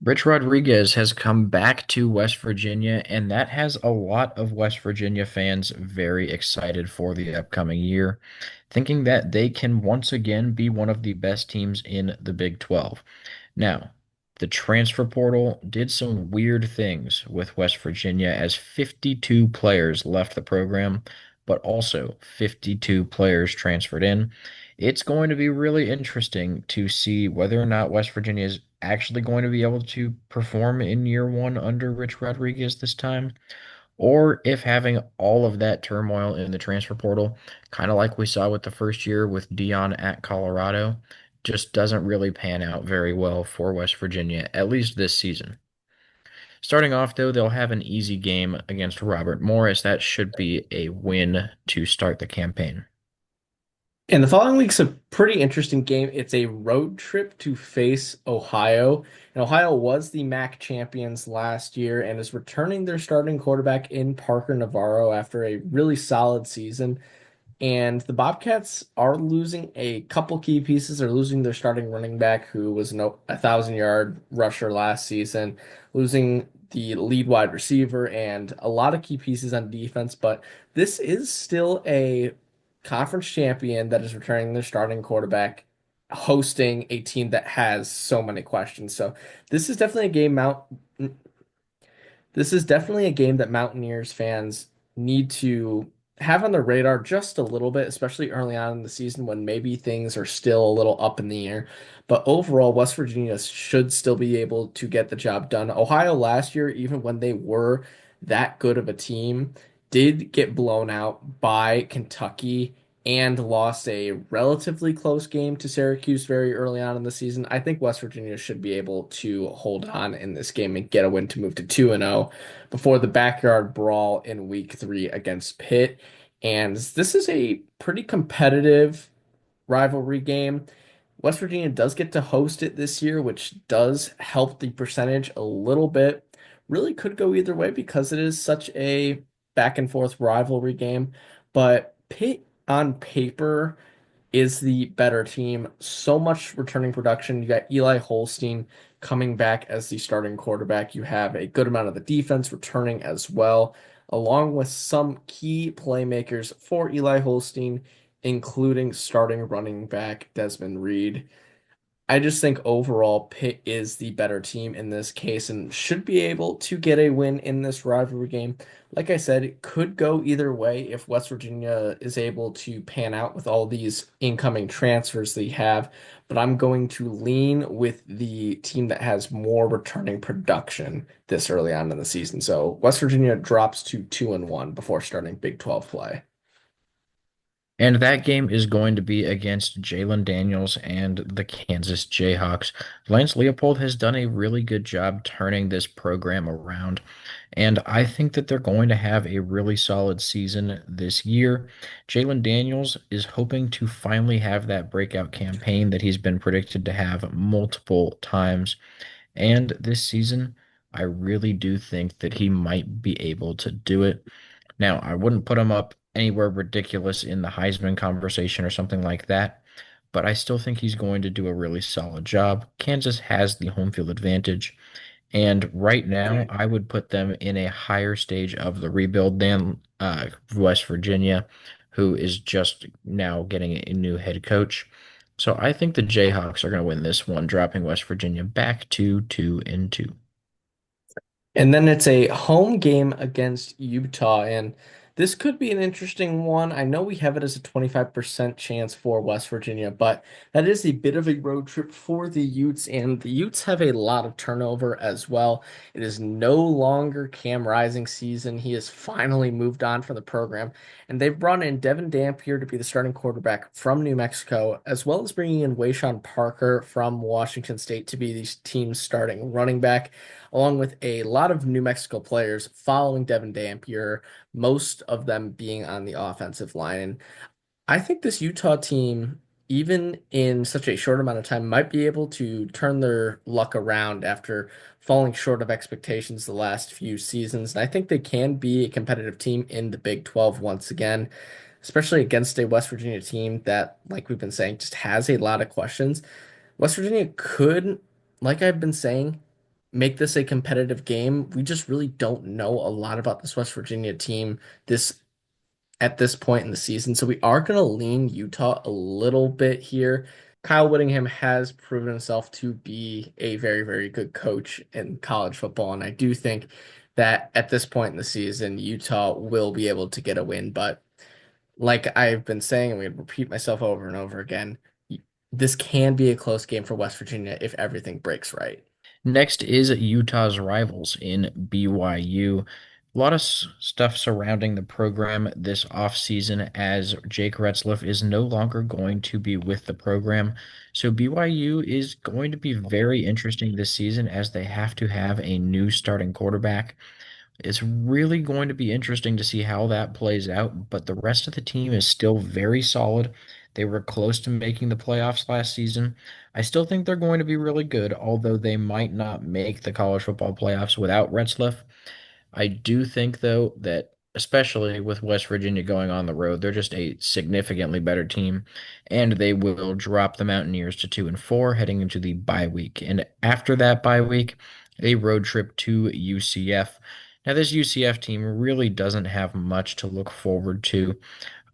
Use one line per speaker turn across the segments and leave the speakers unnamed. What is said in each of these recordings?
Rich Rodriguez has come back to West Virginia, and that has a lot of West Virginia fans very excited for the upcoming year, thinking that they can once again be one of the best teams in the Big 12. Now, the transfer portal did some weird things with West Virginia as 52 players left the program, but also 52 players transferred in. It's going to be really interesting to see whether or not West Virginia is actually going to be able to perform in year one under Rich Rodriguez this time, or if having all of that turmoil in the transfer portal, kind of like we saw with the first year with Dion at Colorado, just doesn't really pan out very well for West Virginia, at least this season. Starting off, though, they'll have an easy game against Robert Morris. That should be a win to start the campaign.
And the following week's a pretty interesting game. It's a road trip to face Ohio. And Ohio was the MAC champions last year and is returning their starting quarterback in Parker Navarro after a really solid season. And the Bobcats are losing a couple key pieces. They're losing their starting running back, who was a 1,000-yard rusher last season, losing the lead wide receiver, and a lot of key pieces on defense. But this is still a conference champion that is returning their starting quarterback, hosting a team that has so many questions. So this is definitely a game Mount this is definitely a game that Mountaineers fans need to have on their radar just a little bit, especially early on in the season when maybe things are still a little up in the air. But overall, West Virginia should still be able to get the job done. Ohio last year, even when they were that good of a team, did get blown out by Kentucky and lost a relatively close game to Syracuse very early on in the season. I think West Virginia should be able to hold on in this game and get a win to move to 2-0 before the backyard brawl in week 3 against Pitt. And this is a pretty competitive rivalry game. West Virginia does get to host it this year, which does help the percentage a little bit. Really could go either way because it is such a back and forth rivalry game. But Pitt on paper is the better team. So much returning production. You got Eli Holstein coming back as the starting quarterback. You have a good amount of the defense returning as well, along with some key playmakers for Eli Holstein, including starting running back Desmond Reed. I just think overall Pitt is the better team in this case and should be able to get a win in this rivalry game. Like I said, it could go either way if West Virginia is able to pan out with all these incoming transfers they have, but I'm going to lean with the team that has more returning production this early on in the season. So West Virginia drops to 2-1 before starting Big 12 play.
And that game is going to be against Jalen Daniels and the Kansas Jayhawks. Lance Leopold has done a really good job turning this program around, and I think that they're going to have a really solid season this year. Jalen Daniels is hoping to finally have that breakout campaign that he's been predicted to have multiple times. And this season, I really do think that he might be able to do it. Now, I wouldn't put him up anywhere ridiculous in the Heisman conversation or something like that, but I still think he's going to do a really solid job. Kansas has the home field advantage, and right now I would put them in a higher stage of the rebuild than West Virginia, who is just now getting a new head coach. So I think the Jayhawks are going to win this one, dropping West Virginia back to 2-2.
And then it's a home game against Utah. And this could be an interesting one. I know we have it as a 25% chance for West Virginia, but that is a bit of a road trip for the Utes. And the Utes have a lot of turnover as well. It is no longer Cam Rising season. He has finally moved on from the program. And they've brought in Devin Dampier to be the starting quarterback from New Mexico, as well as bringing in Wayshawn Parker from Washington State to be the team's starting running back, along with a lot of New Mexico players following Devin Dampier, most of them being on the offensive line. And I think this Utah team, even in such a short amount of time, might be able to turn their luck around after falling short of expectations the last few seasons. And I think they can be a competitive team in the Big 12 once again, especially against a West Virginia team that, like we've been saying, just has a lot of questions. West Virginia could, like I've been saying, make this a competitive game. We just really don't know a lot about this West Virginia team this at this point in the season. So we are going to lean Utah a little bit here. Kyle Whittingham has proven himself to be a very, very good coach in college football. And I do think that at this point in the season, Utah will be able to get a win. But like I've been saying, and we repeat myself over and over again, this can be a close game for West Virginia if everything breaks right.
Next is Utah's rivals in BYU. A lot of stuff surrounding the program this offseason as Jake Retzlaff is no longer going to be with the program. So BYU is going to be very interesting this season as they have to have a new starting quarterback. It's really going to be interesting to see how that plays out, but the rest of the team is still very solid. They were close to making the playoffs last season. I still think they're going to be really good, although they might not make the college football playoffs without Retzlaff. I do think, though, that especially with West Virginia going on the road, they're just a significantly better team, and they will drop the Mountaineers to 2-4 heading into the bye week. And after that bye week, a road trip to UCF. Now, this UCF team really doesn't have much to look forward to.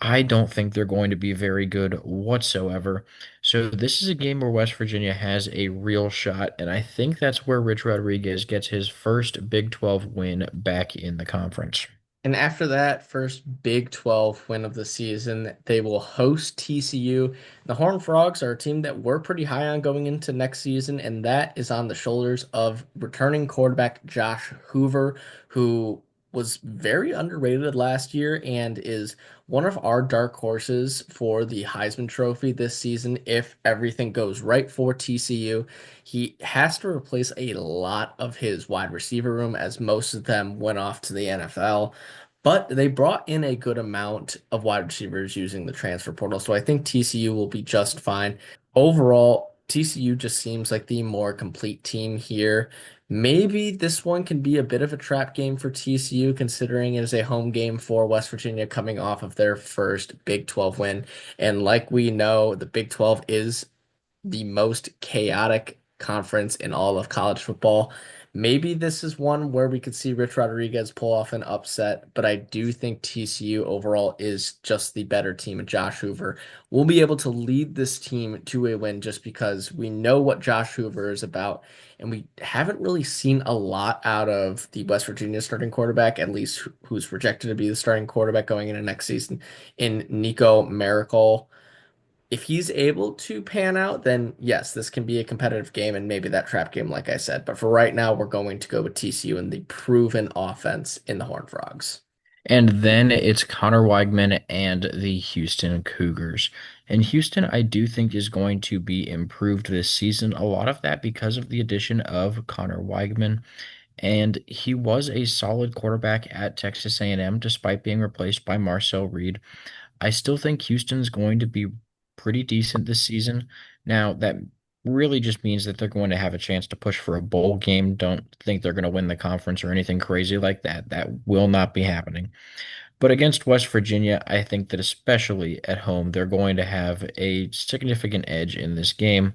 I don't think they're going to be very good whatsoever. So this is a game where West Virginia has a real shot, and I think that's where Rich Rodriguez gets his first Big 12 win back in the conference.
And after that first Big 12 win of the season, they will host TCU. The Horned Frogs are a team that we're pretty high on going into next season, and that is on the shoulders of returning quarterback Josh Hoover, who was very underrated last year and is one of our dark horses for the Heisman Trophy this season if everything goes right for TCU. He has to replace a lot of his wide receiver room as most of them went off to the NFL. But they brought in a good amount of wide receivers using the transfer portal. So I think TCU will be just fine. Overall, TCU just seems like the more complete team here. Maybe this one can be a bit of a trap game for TCU, considering it is a home game for West Virginia coming off of their first Big 12 win. And like we know, the Big 12 is the most chaotic conference in all of college football. Maybe this is one where we could see Rich Rodriguez pull off an upset, but I do think TCU overall is just the better team, and Josh Hoover will be able to lead this team to a win just because we know what Josh Hoover is about, and we haven't really seen a lot out of the West Virginia starting quarterback, at least who's projected to be the starting quarterback going into next season in Nico Miracle. If he's able to pan out, then yes, this can be a competitive game and maybe that trap game, like I said. But for right now, we're going to go with TCU and the proven offense in the Horned Frogs.
And then it's Connor Weigman and the Houston Cougars. And Houston, I do think, is going to be improved this season. A lot of that because of the addition of Connor Weigman. And he was a solid quarterback at Texas A&M despite being replaced by Marcel Reed. I still think Houston's going to be pretty decent this season. Now, that really just means that they're going to have a chance to push for a bowl game. Don't think they're going to win the conference or anything crazy like that. That will not be happening. But against West Virginia, I think that especially at home, they're going to have a significant edge in this game.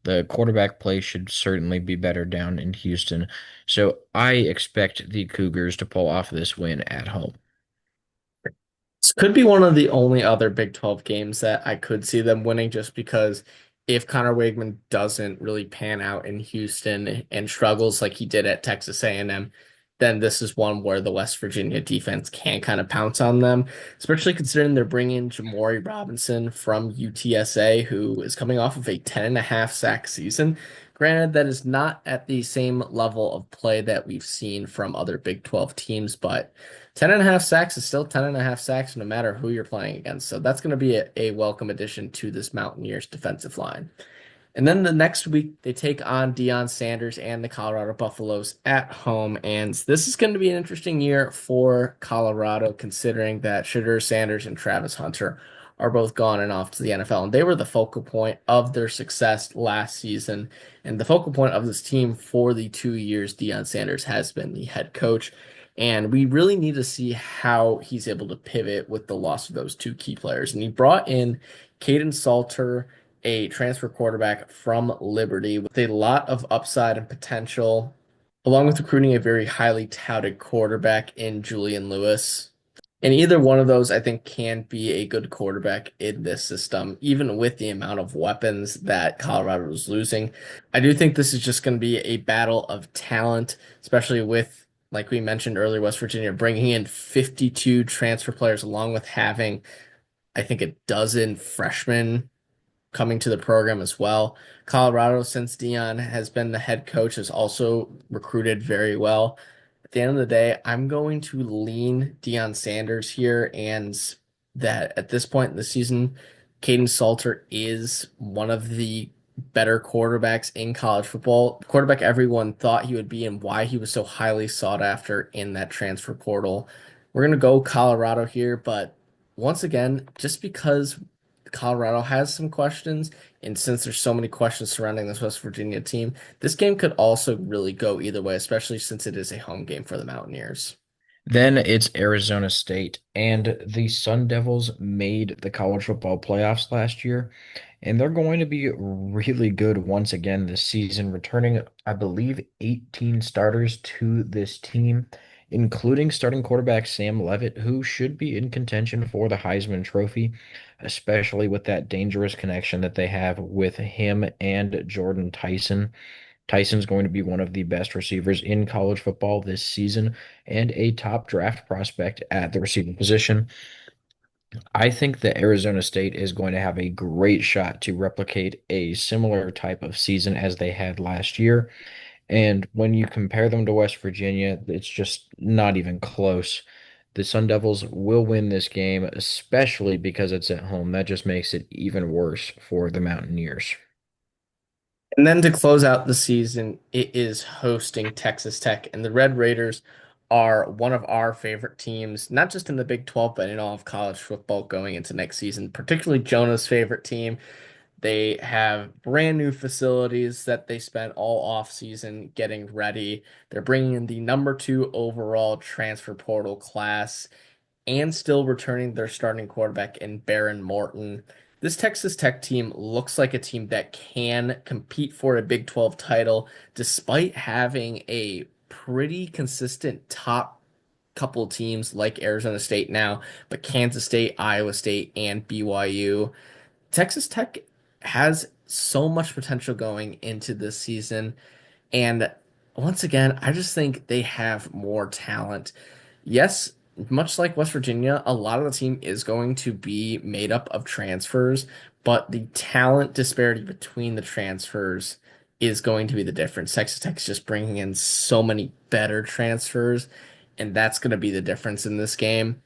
The quarterback play should certainly be better down in Houston. So I expect the Cougars to pull off this win at home.
This could be one of the only other Big 12 games that I could see them winning just because if Connor Wegman doesn't really pan out in Houston and struggles like he did at Texas A&M, then this is one where the West Virginia defense can kind of pounce on them, especially considering they're bringing Jamori Robinson from UTSA, who is coming off of a 10.5 sack season. Granted, that is not at the same level of play that we've seen from other Big 12 teams, but 10.5 sacks is still 10.5 sacks no matter who you're playing against. So that's going to be a welcome addition to this Mountaineers defensive line. And then the next week, they take on Deion Sanders and the Colorado Buffaloes at home. And this is going to be an interesting year for Colorado, considering that Shadur Sanders and Travis Hunter are both gone and off to the NFL. And they were the focal point of their success last season. And the focal point of this team for the 2 years Deion Sanders has been the head coach. And we really need to see how he's able to pivot with the loss of those two key players. And he brought in Caden Salter, a transfer quarterback from Liberty with a lot of upside and potential. along with recruiting a very highly touted quarterback in Julian Lewis. And either one of those, I think, can be a good quarterback in this system, even with the amount of weapons that Colorado is losing. I do think this is just going to be a battle of talent, especially with, like we mentioned earlier, West Virginia bringing in 52 transfer players, along with having, I think, a dozen freshmen coming to the program as well. Colorado, since Dion has been the head coach, has also recruited very well. At the end of the day, I'm going to lean Deion Sanders here, and that at this point in the season, Caden Salter is one of the better quarterbacks in college football. Quarterback everyone thought he would be, and why he was so highly sought after in that transfer portal. We're gonna go Colorado here, but once again, just because Colorado has some questions, and since there's so many questions surrounding this West Virginia team, this game could also really go either way, especially since it is a home game for the Mountaineers.
Then it's Arizona State, and the Sun Devils made the college football playoffs last year, and they're going to be really good once again this season, returning, I believe, 18 starters to this team, including starting quarterback Sam Levitt, who should be in contention for the Heisman Trophy, especially with that dangerous connection that they have with him and Jordan Tyson. Tyson's going to be one of the best receivers in college football this season and a top draft prospect at the receiving position. I think that Arizona State is going to have a great shot to replicate a similar type of season as they had last year. And when you compare them to West Virginia, it's just not even close. The Sun Devils will win this game, especially because it's at home. That just makes it even worse for the Mountaineers.
And then to close out the season, it is hosting Texas Tech, and the Red Raiders are one of our favorite teams, not just in the Big 12, but in all of college football going into next season, particularly Jonah's favorite team. They have brand new facilities that they spent all off season getting ready. They're bringing in the number two overall transfer portal class and still returning their starting quarterback in Baron Morton. This Texas Tech team looks like a team that can compete for a Big 12 title despite having a pretty consistent top couple teams like Arizona State now, but Kansas State, Iowa State, and BYU. Texas Tech has so much potential going into this season. And once again, I just think they have more talent. Yes, much like West Virginia, a lot of the team is going to be made up of transfers, but the talent disparity between the transfers is going to be the difference. Texas Tech is just bringing in so many better transfers, and that's going to be the difference in this game.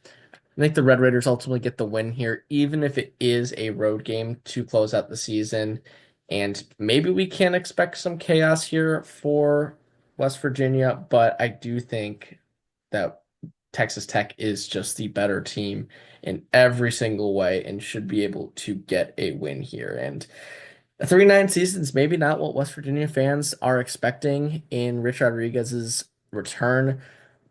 I think the Red Raiders ultimately get the win here, even if it is a road game to close out the season. And maybe we can expect some chaos here for West Virginia, but I do think that Texas Tech is just the better team in every single way and should be able to get a win here. And a 3-9 season is maybe not what West Virginia fans are expecting in Rich Rodriguez's return.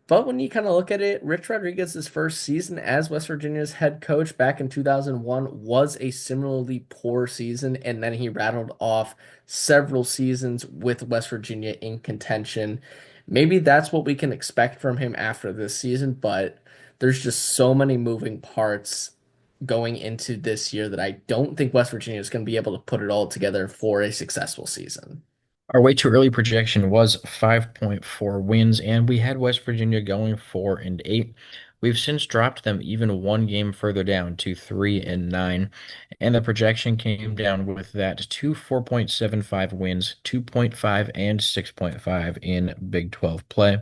But when you kind of look at it, Rich Rodriguez's first season as West Virginia's head coach back in 2001 was a similarly poor season, and then he rattled off several seasons with West Virginia in contention. Maybe that's what we can expect from him after this season, but there's just so many moving parts going into this year that I don't think West Virginia is going to be able to put it all together for a successful season.
Our way too early projection was 5.4 wins, and we had West Virginia going 4-8. We've since dropped them even one game further down to 3-9, and the projection came down with that to 4.75 wins, 2.5 and 6.5 in Big 12 play.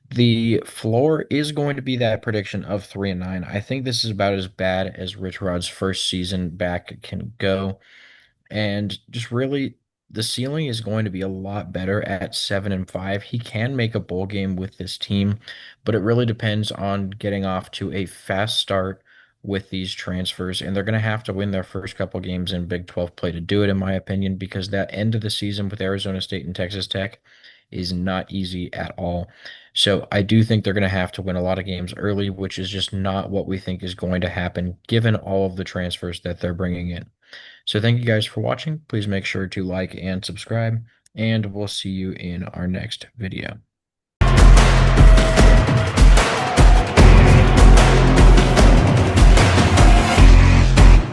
The floor is going to be that prediction of 3-9. I think this is about as bad as Rich Rod's first season back can go. And just really, the ceiling is going to be a lot better at 7-5. He can make a bowl game with this team, but it really depends on getting off to a fast start with these transfers. And they're going to have to win their first couple games in Big 12 play to do it, in my opinion, because that end of the season with Arizona State and Texas Tech is not easy at all. So I do think they're going to have to win a lot of games early, which is just not what we think is going to happen given all of the transfers that they're bringing in. So thank you guys for watching. Please make sure to like and subscribe, and we'll see you in our next video.